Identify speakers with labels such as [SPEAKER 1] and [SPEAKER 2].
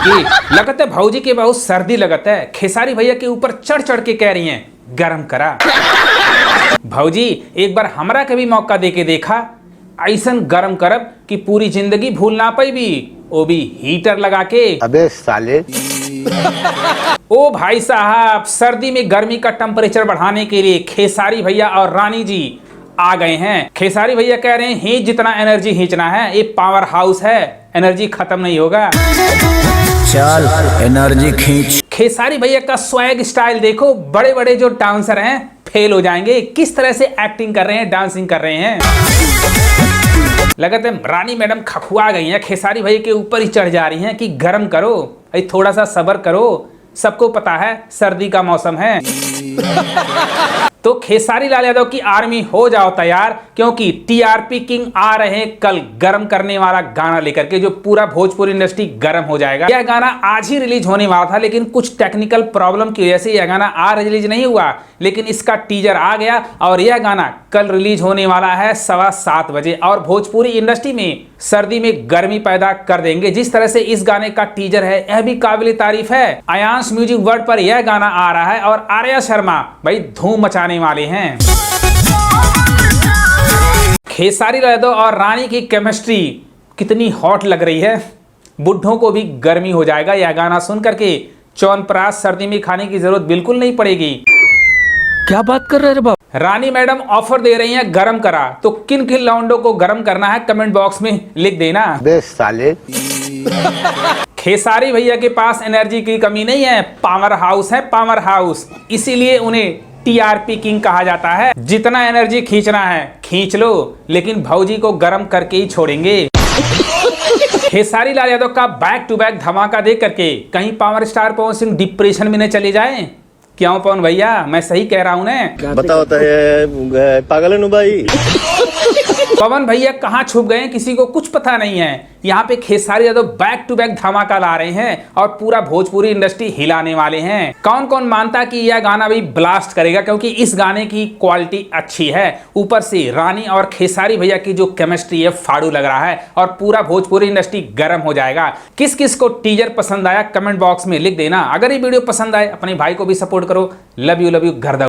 [SPEAKER 1] की। लगता है भौजी के बहुत सर्दी लगता है, खेसारी भैया के ऊपर चढ़ चढ़ के कह रही हैं गरम करा। भौजी एक बार हमरा के भी मौका दे के देखा, ऐसन गरम करब कि पूरी जिंदगी भूल ना पाई भी, वो भी हीटर लगा के।
[SPEAKER 2] अबे साले।
[SPEAKER 1] ओ भाई साहब, सर्दी में गर्मी का टेम्परेचर बढ़ाने के लिए खेसारी भैया और रानी जी आ गए हैं। खेसारी भैया कह रहे हैं हीच जितना एनर्जी खींचना है, ये पावर हाउस है, एनर्जी खत्म नहीं होगा,
[SPEAKER 3] चल एनर्जी खींच।
[SPEAKER 1] खेसारी भैया का स्वैग स्टाइल देखो, बड़े बड़े जो डांसर हैं फेल हो जाएंगे, किस तरह से एक्टिंग कर रहे हैं, डांसिंग कर रहे हैं। लगता है रानी मैडम खखुआ गई हैं, खेसारी भैया के ऊपर ही चढ़ जा रही हैं कि गरम करो, अरे थोड़ा सा सब्र करो, सबको पता है सर्दी का मौसम है। तो खेसारी लाल यादव की आर्मी हो जाओ तैयार, क्योंकि टीआरपी किंग आ रहे हैं कल गरम करने वाला गाना लेकर के, जो पूरा भोजपुरी इंडस्ट्री गरम हो जाएगा। यह गाना आज ही रिलीज होने वाला था, लेकिन कुछ टेक्निकल प्रॉब्लम की वजह से यह गाना आज रिलीज नहीं हुआ, लेकिन इसका टीजर आ गया और यह गाना कल रिलीज होने वाला है 7:15 बजे, और भोजपुरी इंडस्ट्री में सर्दी में गर्मी पैदा कर देंगे। जिस तरह से इस गाने का टीजर है यह भी काबिल तारीफ है। आयांश म्यूजिक वर्ल्ड पर यह गाना आ रहा है और आर्या शर्मा भाई धूम मचाने वाले हैं। खेसारी यादव और रानी की केमिस्ट्री कितनी हॉट लग रही है, बुढ़ों को भी गर्मी हो जाएगा यह गाना सुन करके। च्यवनप्राश सर्दी में खाने की जरूरत बिल्कुल नहीं पड़ेगी।
[SPEAKER 3] क्या बात कर रहे रे बाबा?
[SPEAKER 1] रानी मैडम ऑफर दे रही हैं गरम करा, तो किन किन लौंडों को गरम करना है कमेंट बॉक्स में लिख देना।
[SPEAKER 2] बे साले।
[SPEAKER 1] खेसारी भैया के पास एनर्जी की कमी नहीं है, पावर हाउस है पावर हाउस, इसीलिए उन्हें टीआरपी किंग कहा जाता है। जितना एनर्जी खींचना है खींच लो, लेकिन भौजी को गरम करके ही छोड़ेंगे। खेसारी लाल यादव का बैक टू बैक धमाका देख करके कहीं power star Pawan Singh depression में न चले जाएं। क्यों पवन भैया, मैं सही कह रहा हूं ना?
[SPEAKER 2] बताओ तो पागल है भाई।
[SPEAKER 1] पवन भैया कहां छुप गए किसी को कुछ पता नहीं है। यहाँ पे Khesari Yadav back to back धमाका ला रहे हैं और पूरा भोजपुरी इंडस्ट्री हिलाने वाले हैं। कौन कौन मानता कि यह गाना भी ब्लास्ट करेगा, क्योंकि इस गाने की क्वालिटी अच्छी है, ऊपर से रानी और खेसारी भैया की जो केमिस्ट्री है फाड़ू लग रहा है और पूरा भोजपुरी इंडस्ट्री गर्म हो जाएगा। किस किस को टीजर पसंद आया कमेंट बॉक्स में लिख देना। अगर ये वीडियो पसंद आए अपने भाई को भी सपोर्ट करो। लव यू घर।